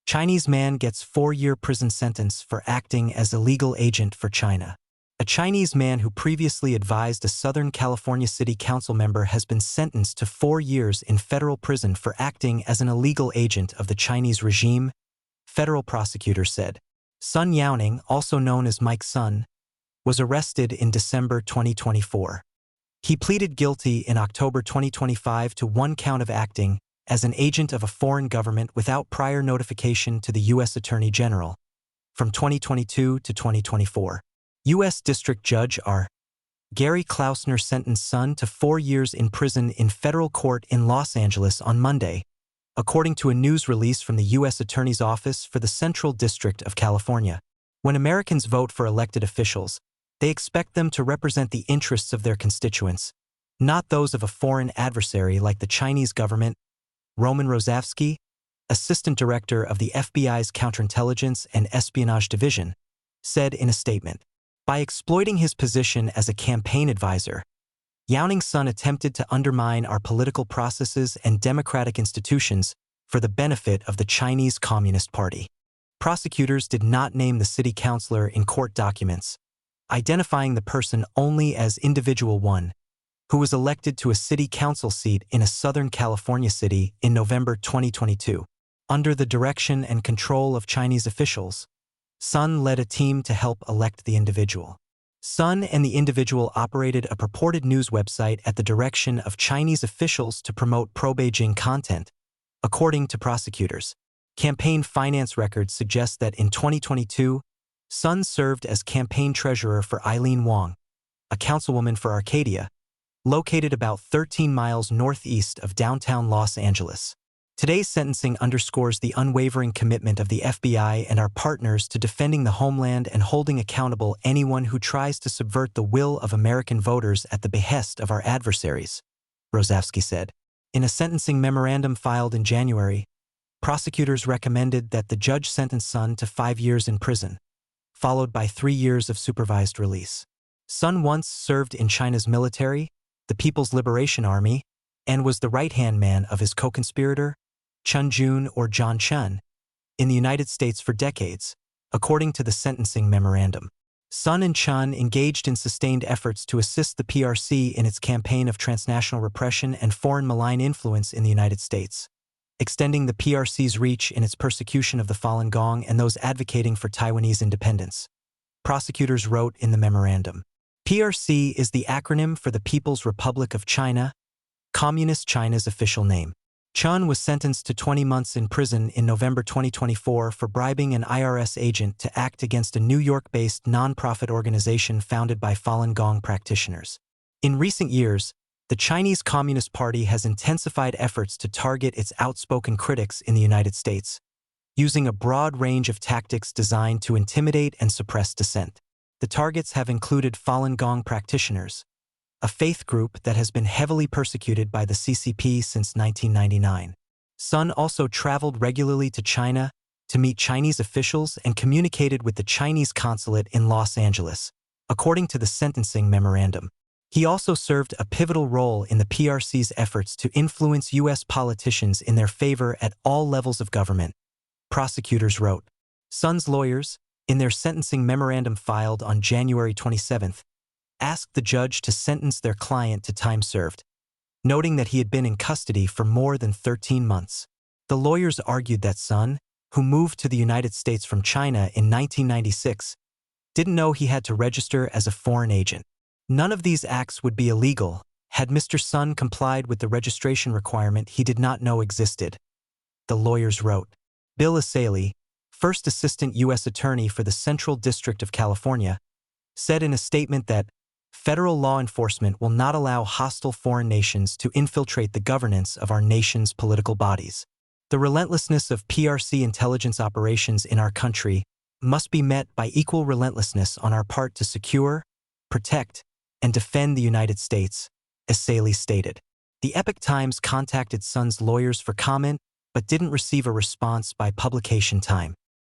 Chinese man gets 4-year prison sentence for acting as illegal agent for China. A Chinese man who previously advised a Southern California City Council member has been sentenced to 4 years in federal prison for acting as an illegal agent of the Chinese regime, federal prosecutors said. Sun Yaoning, also known as Mike Sun, was arrested in December 2024. He pleaded guilty in October 2025 to 1 count of acting as an agent of a foreign government without prior notification to the U.S. Attorney General from 2022 to 2024. U.S. District Judge R. Gary Klausner sentenced Sun to 4 years in prison in federal court in Los Angeles on Monday, according to a news release from the U.S. Attorney's Office for the Central District of California. When Americans vote for elected officials, they expect them to represent the interests of their constituents, not those of a foreign adversary like the Chinese government. Roman Rosavsky, assistant director of the FBI's Counterintelligence and Espionage Division, said in a statement. By exploiting his position as a campaign advisor, Yaoning's son attempted to undermine our political processes and democratic institutions for the benefit of the Chinese Communist Party. Prosecutors did not name the city councilor in court documents, identifying the person only as Individual 1, who was elected to a city council seat in a Southern California city in November 2022. Under the direction and control of Chinese officials, Sun led a team to help elect the individual. Sun and the individual operated a purported news website at the direction of Chinese officials to promote pro-Beijing content, according to prosecutors. Campaign finance records suggest that in 2022, Sun served as campaign treasurer for Eileen Wong, a councilwoman for Arcadia, located about 13 miles northeast of downtown Los Angeles. Today's sentencing underscores the unwavering commitment of the FBI and our partners to defending the homeland and holding accountable anyone who tries to subvert the will of American voters at the behest of our adversaries, Rosavsky said. In a sentencing memorandum filed in January, prosecutors recommended that the judge sentence Sun to 5 years in prison, followed by 3 years of supervised release. Sun once served in China's military, the People's Liberation Army, and was the right-hand man of his co-conspirator, Chun Jun or John Chun, in the United States for decades, according to the sentencing memorandum. Sun and Chun engaged in sustained efforts to assist the PRC in its campaign of transnational repression and foreign malign influence in the United States, extending the PRC's reach in its persecution of the Falun Gong and those advocating for Taiwanese independence. Prosecutors wrote in the memorandum. PRC is the acronym for the People's Republic of China, Communist China's official name. Chun was sentenced to 20 months in prison in November 2024 for bribing an IRS agent to act against a New York-based nonprofit organization founded by Falun Gong practitioners. In recent years, the Chinese Communist Party has intensified efforts to target its outspoken critics in the United States, using a broad range of tactics designed to intimidate and suppress dissent. The targets have included Falun Gong practitioners, a faith group that has been heavily persecuted by the CCP since 1999. Sun also traveled regularly to China to meet Chinese officials and communicated with the Chinese consulate in Los Angeles, according to the sentencing memorandum. He also served a pivotal role in the PRC's efforts to influence U.S. politicians in their favor at all levels of government, prosecutors wrote. Sun's lawyers, in their sentencing memorandum filed on January 27, asked the judge to sentence their client to time served, noting that he had been in custody for more than 13 months. The lawyers argued that Sun, who moved to the United States from China in 1996, didn't know he had to register as a foreign agent. None of these acts would be illegal had Mr. Sun complied with the registration requirement he did not know existed, the lawyers wrote. Bill Asaley, first assistant U.S. attorney for the Central District of California, said in a statement that federal law enforcement will not allow hostile foreign nations to infiltrate the governance of our nation's political bodies. The relentlessness of PRC intelligence operations in our country must be met by equal relentlessness on our part to secure, protect, and defend the United States, Asaley stated. The Epoch Times contacted Sun's lawyers for comment but didn't receive a response by publication time.